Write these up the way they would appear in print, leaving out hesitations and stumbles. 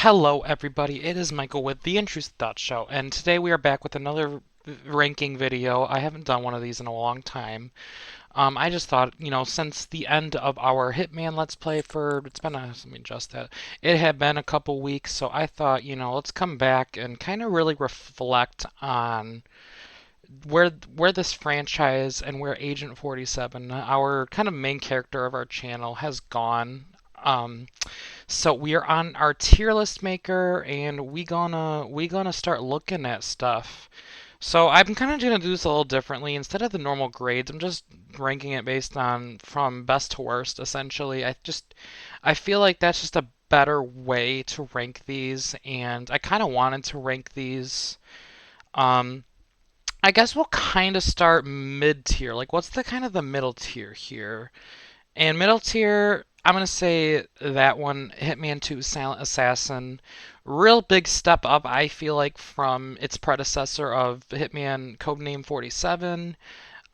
Hello, everybody. It is Michael with the Intrusive Thought Show, and today we are back with another ranking video. I haven't done one of these in a long time. I just thought, since the end of our Hitman Let's Play it's been let me adjust that. It had been a couple weeks, so I thought, let's come back and kind of really reflect on where this franchise and where Agent 47, our kind of main character of our channel, has gone. Um, so we are on our tier list maker, and we gonna start looking at stuff. So I'm kind of gonna do this a little differently. Instead of the normal grades, I'm just ranking it based on from best to worst. Essentially, I feel like that's just a better way to rank these, and I kind of wanted to rank these. Um, I guess we'll kind of start mid tier. Like, what's the kind of the middle tier here? And middle tier, I'm gonna say that one, Hitman 2 Silent Assassin. Real big step up, I feel like, from its predecessor of Hitman Codename 47.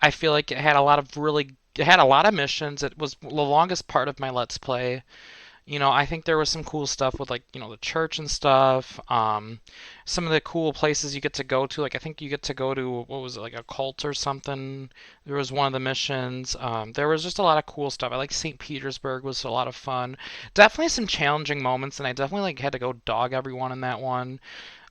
I feel like it had a lot of missions. It was the longest part of my Let's Play. I think there was some cool stuff with, like, the church and stuff. Some of the cool places you get to go to. Like, I think you get to go to, what was it, like a cult or something. There was one of the missions. There was just a lot of cool stuff. I like St. Petersburg was a lot of fun. Definitely some challenging moments, and I definitely like had to go dog everyone in that one.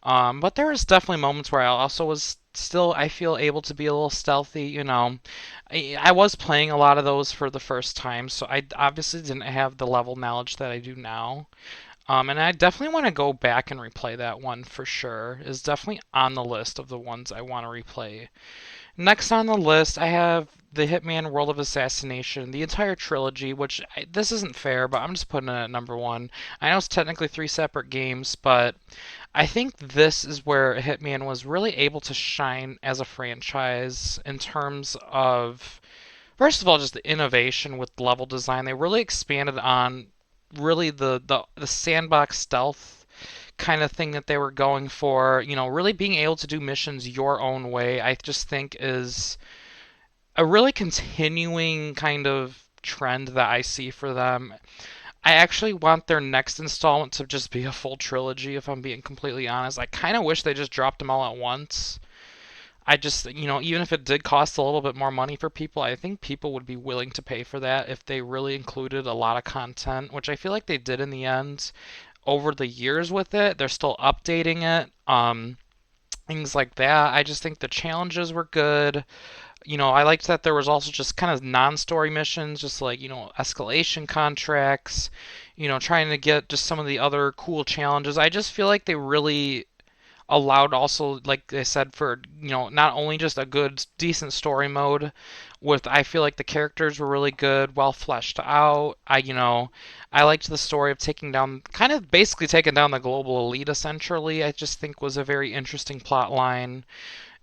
But there was definitely moments where I also was still, I feel, able to be a little stealthy. I was playing a lot of those for the first time, so I obviously didn't have the level knowledge that I do now. And I definitely want to go back and replay that one for sure. It's definitely on the list of the ones I want to replay. Next on the list, I have the Hitman World of Assassination, the entire trilogy, this isn't fair, but I'm just putting it at number one. I know it's technically three separate games, but I think this is where Hitman was really able to shine as a franchise in terms of, first of all, just the innovation with level design. They really expanded on really the sandbox stealth kind of thing that they were going for. Really being able to do missions your own way, I just think is a really continuing kind of trend that I see for them. I actually want their next installment to just be a full trilogy, if I'm being completely honest. I kind of wish they just dropped them all at once. I just, even if it did cost a little bit more money for people, I think people would be willing to pay for that if they really included a lot of content, which I feel like they did in the end over the years with it. They're still updating it. Things like that. I just think the challenges were good. I liked that there was also just kind of non-story missions, just like, escalation contracts, trying to get just some of the other cool challenges. I just feel like they really allowed also, like I said, for, not only just a good, decent story mode with, I feel like the characters were really good, well fleshed out. I liked the story of kind of basically taking down the global elite essentially. I just think was a very interesting plot line,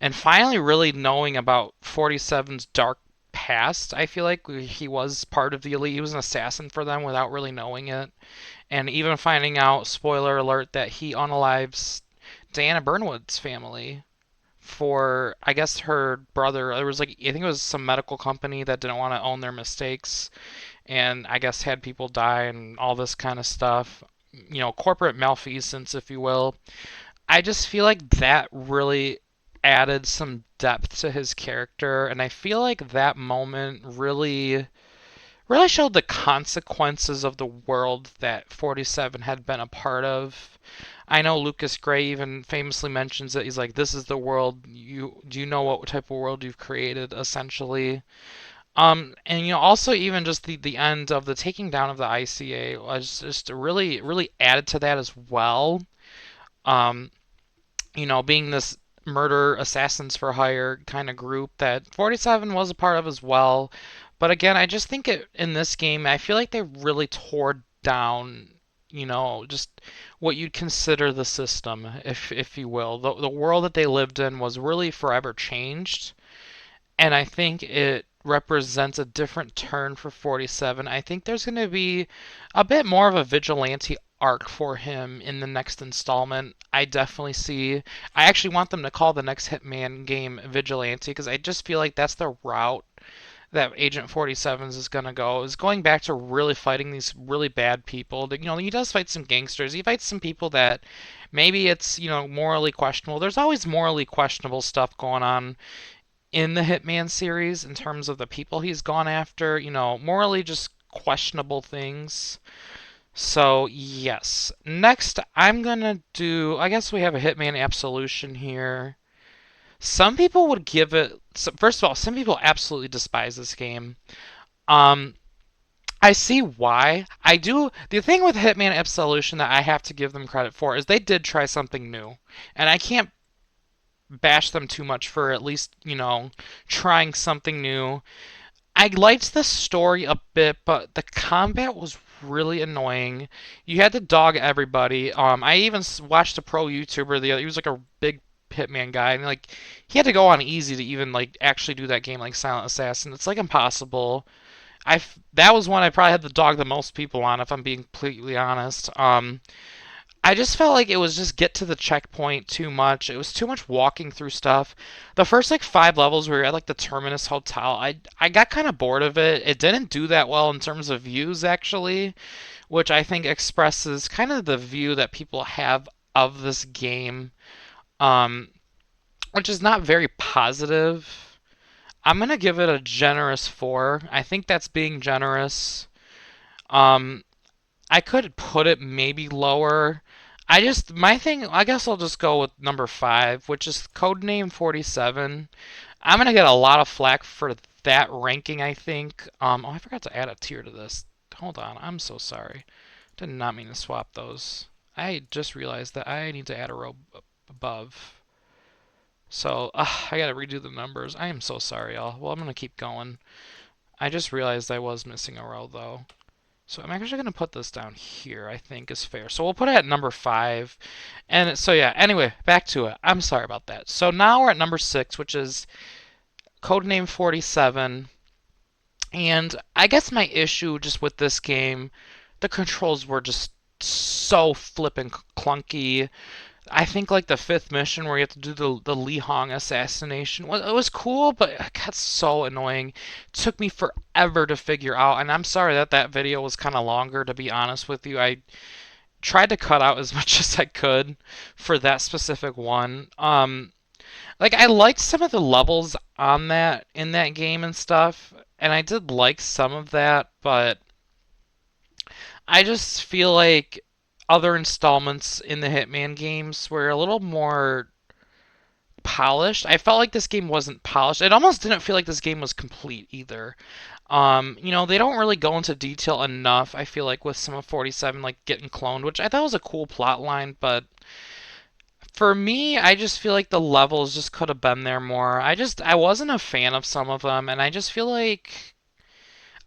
and finally really knowing about 47's dark past. I feel like he was part of the elite. He was an assassin for them without really knowing it. And even finding out, spoiler alert, that he unalives Diana Burnwood's family for, I guess, her brother. There was, like, I think it was some medical company that didn't want to own their mistakes, and I guess had people die and all this kind of stuff. Corporate malfeasance, if you will. I just feel like that really added some depth to his character, and I feel like that moment really showed the consequences of the world that 47 had been a part of. I know Lucas Gray even famously mentions it. He's like, "This is the world. Do you know what type of world you've created?" Essentially, and also even just the end of the taking down of the ICA was just really added to that as well. Um, being this murder assassins for hire kind of group that 47 was a part of as well. But again, I just think in this game, I feel like they really tore down, just what you'd consider the system, if you will. The world that they lived in was really forever changed, and I think it represents a different turn for 47. I think there's going to be a bit more of a vigilante arc for him in the next installment. I definitely see. I actually want them to call the next Hitman game Vigilante because I just feel like that's the route that Agent 47's is gonna go is going back to really fighting these really bad people. You know, he does fight some gangsters. He fights some people that maybe it's, you know, morally questionable. There's always morally questionable stuff going on in the Hitman series in terms of the people he's gone after, you know, morally just questionable things. So, yes. Next, I'm gonna do. I guess we have a Hitman Absolution here. Some people would give it. First of all, some people absolutely despise this game. Um, I see why. I do. The thing with Hitman Absolution that I have to give them credit for is they did try something new. And I can't bash them too much for at least, you know, trying something new. I liked the story a bit, but the combat was really annoying. You had to dog everybody. I even watched a pro YouTuber the other. He was like a big Hitman guy, and like he had to go on easy to even like actually do that game like Silent Assassin. It's like impossible. That was one I probably had to dog the most people on, if I'm being completely honest. I just felt like it was just get to the checkpoint too much. It was too much walking through stuff. The first like 5 levels where you're at like the Terminus Hotel, I got kind of bored of it. It didn't do that well in terms of views actually, which I think expresses kind of the view that people have of this game, um, which is not very positive. I'm gonna give it a generous 4. I think that's being generous. Um, I could put it maybe lower. My thing, I guess I'll just go with number 5, which is Codename 47. I'm gonna get a lot of flack for that ranking, I think. Oh, I forgot to add a tier to this. Hold on, I'm so sorry. Did not mean to swap those. I just realized that I need to add a row above. So, I gotta redo the numbers. I am so sorry, y'all. Well, I'm gonna keep going. I just realized I was missing a row, though. So I'm actually going to put this down here, I think is fair. So we'll put it at number 5. And so yeah, anyway, back to it. I'm sorry about that. So now we're at number 6, which is Codename 47. And I guess my issue just with this game, the controls were just so flippin' clunky. I think like the 5th mission where you have to do the Li Hong assassination, well, it was cool, but it got so annoying. It took me forever to figure out, and I'm sorry that that video was kind of longer, to be honest with you. I tried to cut out as much as I could for that specific one. Like I liked some of the levels on that in that game and stuff, and I did like some of that, but I just feel like other installments in the Hitman games were a little more polished. I felt like this game wasn't polished. It almost didn't feel like this game was complete either. You know, they don't really go into detail enough, I feel like, with some of 47, like getting cloned, which I thought was a cool plot line, but for me, I just feel like the levels just could have been there more. I wasn't a fan of some of them, and I just feel like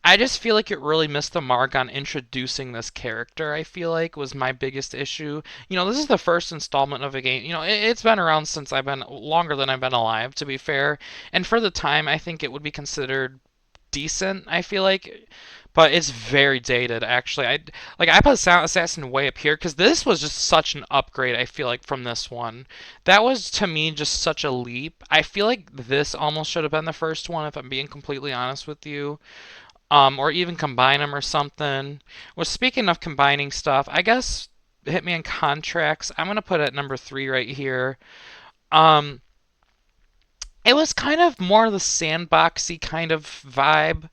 it really missed the mark on introducing this character. I feel like was my biggest issue. You know, this is the first installment of a game. You know, it's been around since I've been longer than I've been alive, to be fair. And for the time, I think it would be considered decent. I feel like, but it's very dated. Actually, I put Silent Assassin way up here because this was just such an upgrade. I feel like from this one, that was to me just such a leap. I feel like this almost should have been the first one, if I'm being completely honest with you, or even combine them or something. Well, speaking of combining stuff, I guess Hitman Contracts, I'm gonna put at number 3 right here. Um, it was kind of more the sandboxy kind of vibe,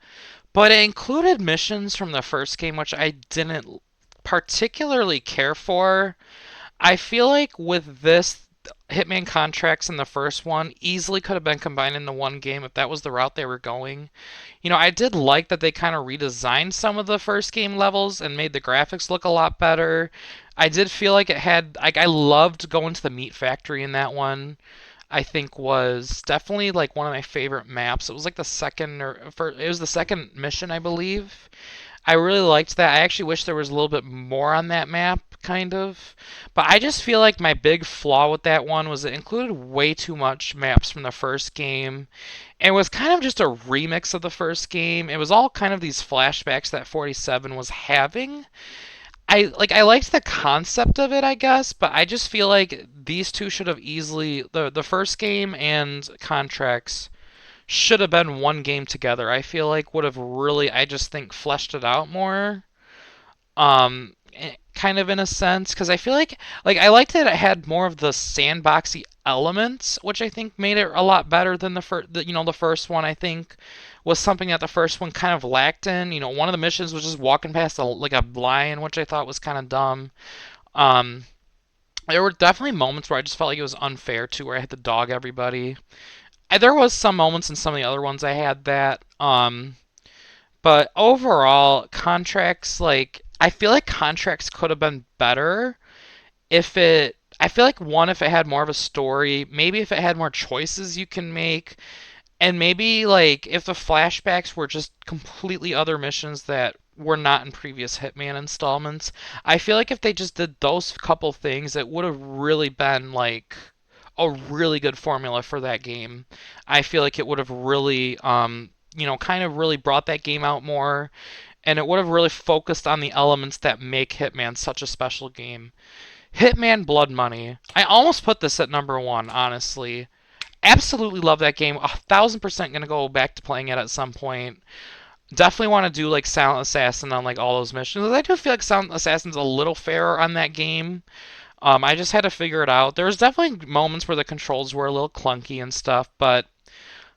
but it included missions from the first game, which I didn't particularly care for. I feel like with this, Hitman Contracts in the first one easily could have been combined into one game if that was the route they were going. You know, I did like that they kind of redesigned some of the first game levels and made the graphics look a lot better. I did feel like it had, like, I loved going to the meat factory in that one. I think was definitely like one of my favorite maps. It was like the second it was the second mission, I believe. I really liked that. I actually wish there was a little bit more on that map, kind of. But I just feel like my big flaw with that one was it included way too much maps from the first game. It was kind of just a remix of the first game. It was all kind of these flashbacks that 47 was having. I liked the concept of it, I guess, but I just feel like these two should have easily the first game and Contracts should have been one game together. I feel like would have really, I just think, fleshed it out more. Kind of in a sense, because I feel like I liked that it had more of the sandboxy elements, which I think made it a lot better than the first one. I think was something that the first one kind of lacked in. One of the missions was just walking past like a lion, which I thought was kind of dumb. Um, there were definitely moments where I just felt like it was unfair too, where I had to dog everybody. There was some moments in some of the other ones I had that. But overall, contracts like I feel like contracts could have been better if it. I feel like one, if it had more of a story, maybe if it had more choices you can make, and maybe like if the flashbacks were just completely other missions that were not in previous Hitman installments. I feel like if they just did those couple things, it would have really been like a really good formula for that game. I feel like it would have really, kind of really brought that game out more, and it would have really focused on the elements that make Hitman such a special game. Hitman Blood Money. I almost put this at number one, honestly. Absolutely love that game. 1,000% gonna go back to playing it at some point. Definitely want to do like Silent Assassin on like all those missions. I do feel like Silent Assassin's a little fairer on that game. I just had to figure it out. There was definitely moments where the controls were a little clunky and stuff, but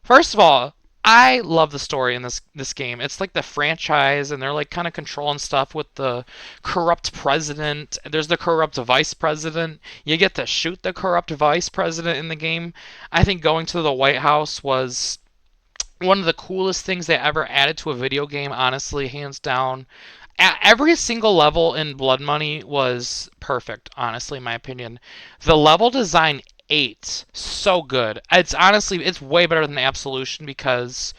first of all, I love the story in this game. It's like the franchise, and they're like kind of controlling stuff with the corrupt president. There's the corrupt vice president. You get to shoot the corrupt vice president in the game. I think going to the White House was one of the coolest things they ever added to a video game, honestly, hands down. Every single level in Blood Money was perfect, honestly, in my opinion. The level design ate so good. It's way better than the Absolution because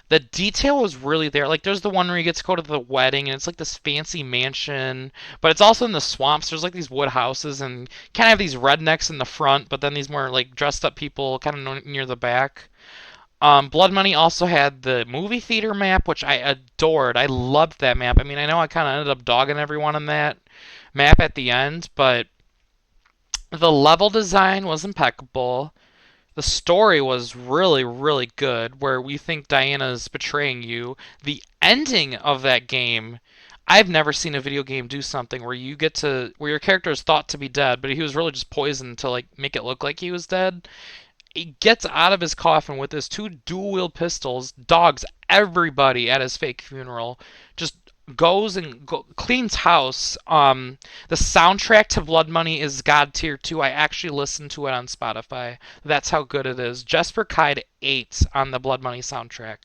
the detail was really there. Like there's the one where you get to go to the wedding and it's like this fancy mansion, but it's also in the swamps. There's like these wood houses and kind of have these rednecks in the front, but then these more like dressed up people kind of near the back. Blood Money also had the movie theater map, which I adored. I loved that map. I mean, I know I kind of ended up dogging everyone on that map at the end, but the level design was impeccable. The story was really, really good, where we think Diana's betraying you. The ending of that game, I've never seen a video game do something where where your character is thought to be dead, but he was really just poisoned to like make it look like he was dead. He gets out of his coffin with his two dual wield pistols, dogs everybody at his fake funeral, just goes and cleans house. The soundtrack to Blood Money is God tier 2. I actually listened to it on Spotify. That's how good it is. Jesper Kide 8 on the Blood Money soundtrack.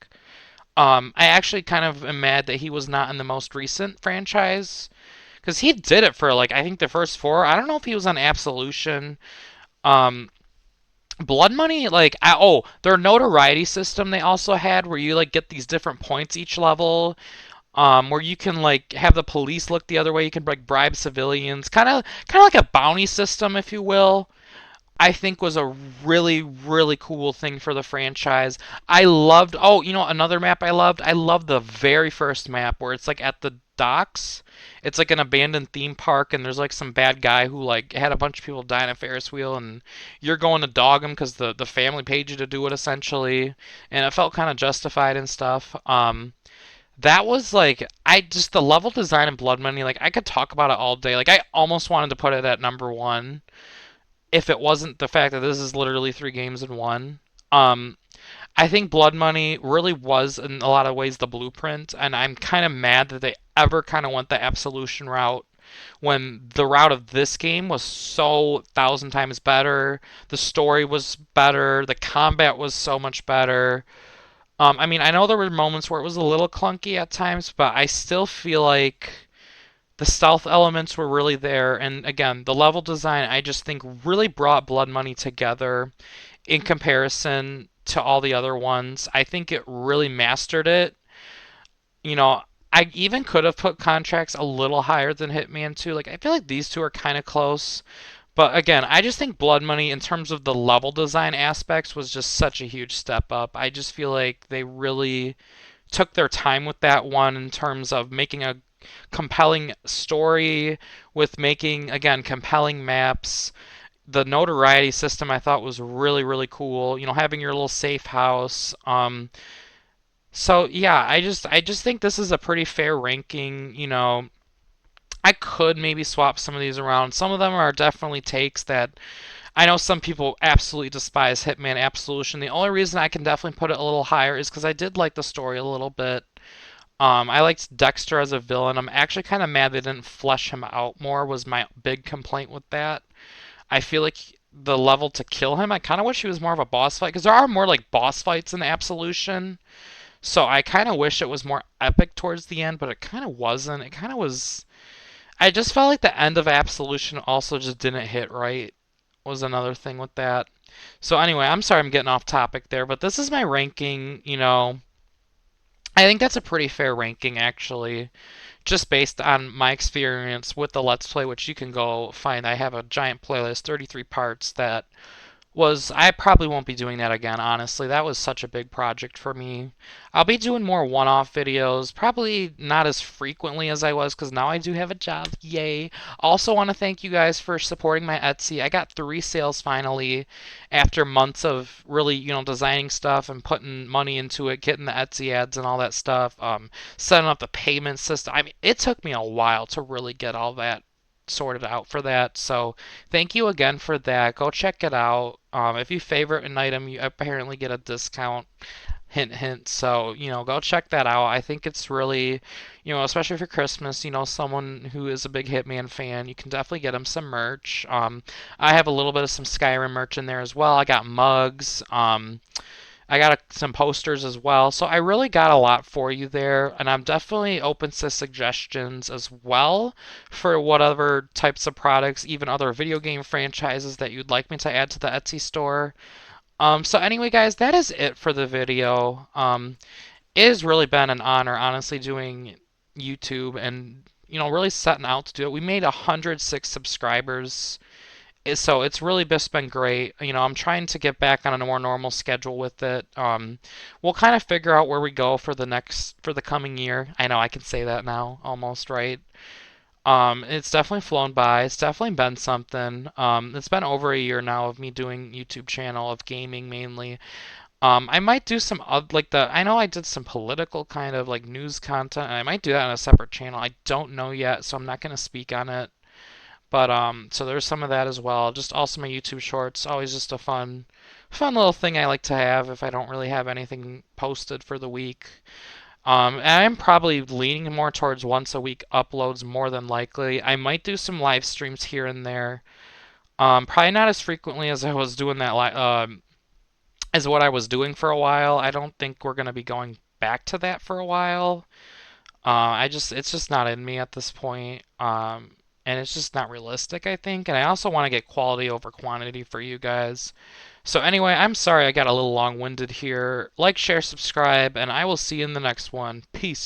I actually kind of am mad that he was not in the most recent franchise because he did it for like I think the first four. I don't know if he was on Absolution. Um, Blood Money, their notoriety system they also had where you like get these different points each level, where you can like have the police look the other way, you can like bribe civilians, kind of like a bounty system, if you will. I think was a really, really cool thing for the franchise. I loved, oh, another map I loved? I loved the very first map where it's like at the docks. It's like an abandoned theme park, and there's like some bad guy who like had a bunch of people die in a Ferris wheel, and you're going to dog him because the family paid you to do it essentially, and it felt kind of justified and stuff. That was like the level design in Blood Money. Like I could talk about it all day. Like I almost wanted to put it at number one if it wasn't the fact that this is literally three games in one. Um, I think Blood Money really was, in a lot of ways, the blueprint, and I'm kind of mad that they ever kind of went the Absolution route when the route of this game was so thousand times better. The story was better. The combat was so much better. I mean, I know there were moments where it was a little clunky at times, but I still feel like the stealth elements were really there, and again, the level design I just think really brought Blood Money together in comparison to all the other ones. I think it really mastered it. You know, I even could have put contracts a little higher than Hitman 2. Like I feel like these two are kind of close. But again, I just think Blood Money in terms of the level design aspects was just such a huge step up. I just feel like they really took their time with that one in terms of making a compelling story with making again compelling maps. the notoriety system I thought was really, really cool. You know, having your little safe house. So yeah, I just think this is a pretty fair ranking. You know, I could maybe swap some of these around. Some of them are definitely takes that I know some people absolutely despise Hitman Absolution. The only reason I can definitely put it a little higher is because I did like the story a little bit. I liked Dexter as a villain. I'm actually kind of mad they didn't flesh him out more. Was my big complaint with that. I feel like the level to kill him, I kind of wish he was more of a boss fight because there are more like boss fights in Absolution. So I kind of wish it was more epic towards the end, but it kind of wasn't. It kind of was. I just felt like the end of Absolution also just didn't hit right. Was another thing with that. So anyway, I'm sorry I'm getting off topic there, but this is my ranking. You know, I think that's a pretty fair ranking actually, just based on my experience with the Let's Play, which you can go find. I have a giant playlist, 33 parts that was I probably won't be doing that again, honestly. That was such a big project for me. I'll be doing more one-off videos, probably not as frequently as I was because now I do have a job. Yay. Also want to thank you guys for supporting my Etsy. I got 3 sales finally after months of really, you know, designing stuff and putting money into it, getting the Etsy ads and all that stuff, setting up the payment system. I mean, it took me a while to really get all that sorted out for that. So thank you again for that. Go check it out. If you favorite an item, you apparently get a discount. Hint, hint. So, you know, go check that out. I think it's really, you know, especially for Christmas, you know, someone who is a big Hitman fan, you can definitely get them some merch. I have a little bit of some Skyrim merch in there as well. I got mugs. I got some posters as well. So I really got a lot for you there, and I'm definitely open to suggestions as well for whatever types of products, even other video game franchises that you'd like me to add to the Etsy store. So anyway, guys, that is it for the video. It has really been an honor, honestly, doing YouTube and you know really setting out to do it. We made 106 subscribers so it's really just been great. You know, I'm trying to get back on a more normal schedule with it. We'll kind of figure out where we go for the coming year. I know I can say that now, almost right. It's definitely flown by. It's definitely been something. It's been over a year now of me doing YouTube channel of gaming mainly. I might do some like the I know I did some political kind of like news content, and I might do that on a separate channel. I don't know yet, so I'm not gonna speak on it. But so there's some of that as well. Just also my YouTube shorts, always just a fun little thing I like to have if I don't really have anything posted for the week. And I'm probably leaning more towards once a week uploads more than likely. I might do some live streams here and there. Probably not as frequently as I was doing that as what I was doing for a while. I don't think we're gonna be going back to that for a while. It's just not in me at this point. And it's just not realistic, I think. And I also want to get quality over quantity for you guys. So anyway, I'm sorry I got a little long-winded here. Like, share, subscribe, and I will see you in the next one. Peace.